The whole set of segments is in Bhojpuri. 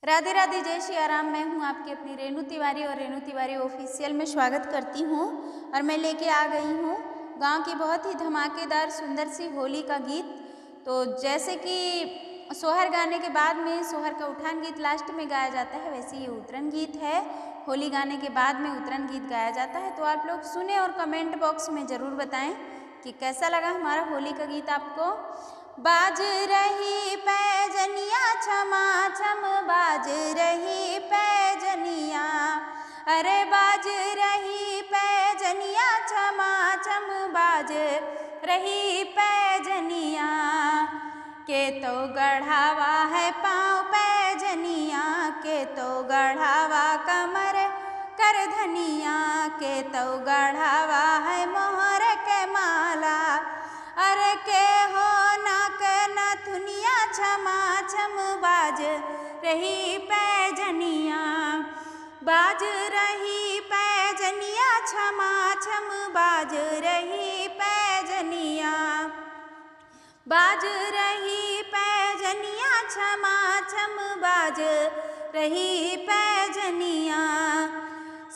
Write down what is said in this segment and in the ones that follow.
राधे राधे, जय श्री राम। मैं हूं आपकी अपनी रेणु तिवारी और रेणु तिवारी ऑफिशियल में स्वागत करती हूं। और मैं लेके आ गई हूं गांव की बहुत ही धमाकेदार सुंदर सी होली का गीत। तो जैसे कि सोहर गाने के बाद में सोहर का उठान गीत लास्ट में गाया जाता है, वैसे ये उतरन गीत है। होली गाने के बाद में उतरन गीत गाया जाता है। तो आप लोग सुने और कमेंट बॉक्स में ज़रूर बताएं कि कैसा लगा हमारा होली का गीत आपको। बाज रही पैजनिया छमा छम, बाज रही पैजनिया, अरे बाज रही पैजनिया छमा छम, बाज रही पैजनिया। के तो गढ़ावा है पाँव पैजनिया, के तो गढ़ावा कमर कर धनिया, के तो गढ़ावा है मोहर के माला, अरे के हो नाक नथुनिया छमा छम, बाज रही पैजनिया, बाज रही पैजनिया छमा छम, बाज रही पैजनिया, बाज रही पैजनिया छमा छम, बाज रही पैजनिया।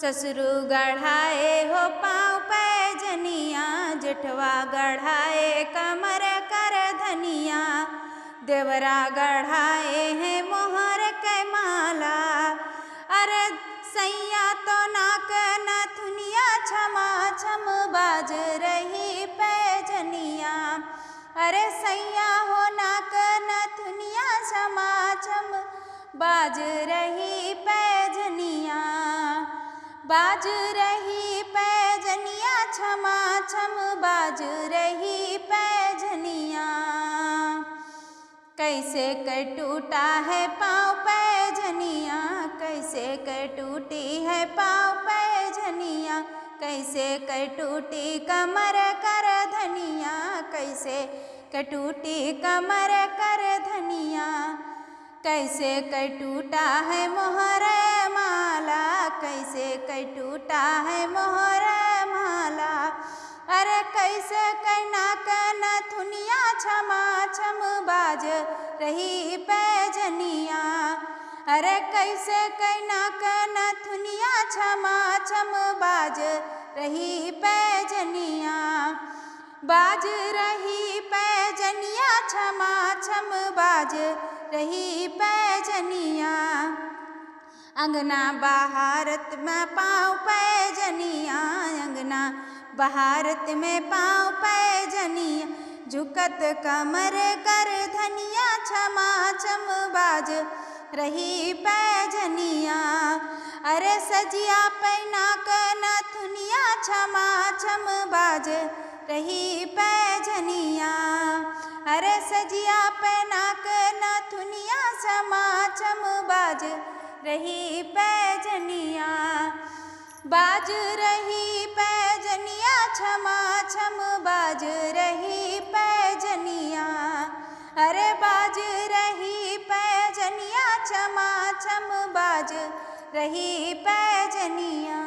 ससुरु गढ़ाए हो पाँव पैजनिया, जेठवा गढ़ाए कमर कर धनिया, देवरा गढ़ाए हैं मोहर के माला, अरे सैया तो नाक नथुनिया छमा छम, बाज रही पैजनिया, अरे सैया हो नाक नथुनिया छमा छम, बाज रही पैजनिया, बाज रही पैजनिया छमा छम, बाज रही पैजनिया। कैसे कर टूटा है पाँव पैजनिया, कैसे कर टूटी है पाँव पैजनिया, कैसे कर टूटी कमर कर धनिया, कैसे कर टूटी कमर कर धनिया, कैसे कर टूटा है मोहर माला, कैसे कर टूटा है मोहर माला, अरे कैसे करना नथुनिया छमा छम, बाज रही पैजनिया, अरे कैसे करना नथुनिया छमा छम, बाज रही पैजनिया, बाज रही पैजनिया छमा छम, बाज रही पैजनिया। अंगना बहारत में पाँव पैजनिया, अंगना बहारत में पाँव पैजनिया, झुकत कमर कर धनिया छमा छम, बाज रही पैजनिया, अरे सजिया पैना नथुनिया छमा छम, बाज रही पैजनिया, अरे सजिया पैना नथुनिया छमा छम, बाज रही पैजनिया, बाज रही पैजनिया छमा छम, बाज रही पैजनिया, अरे बाज रही पैजनिया छमा छम, बाज रही पैजनिया।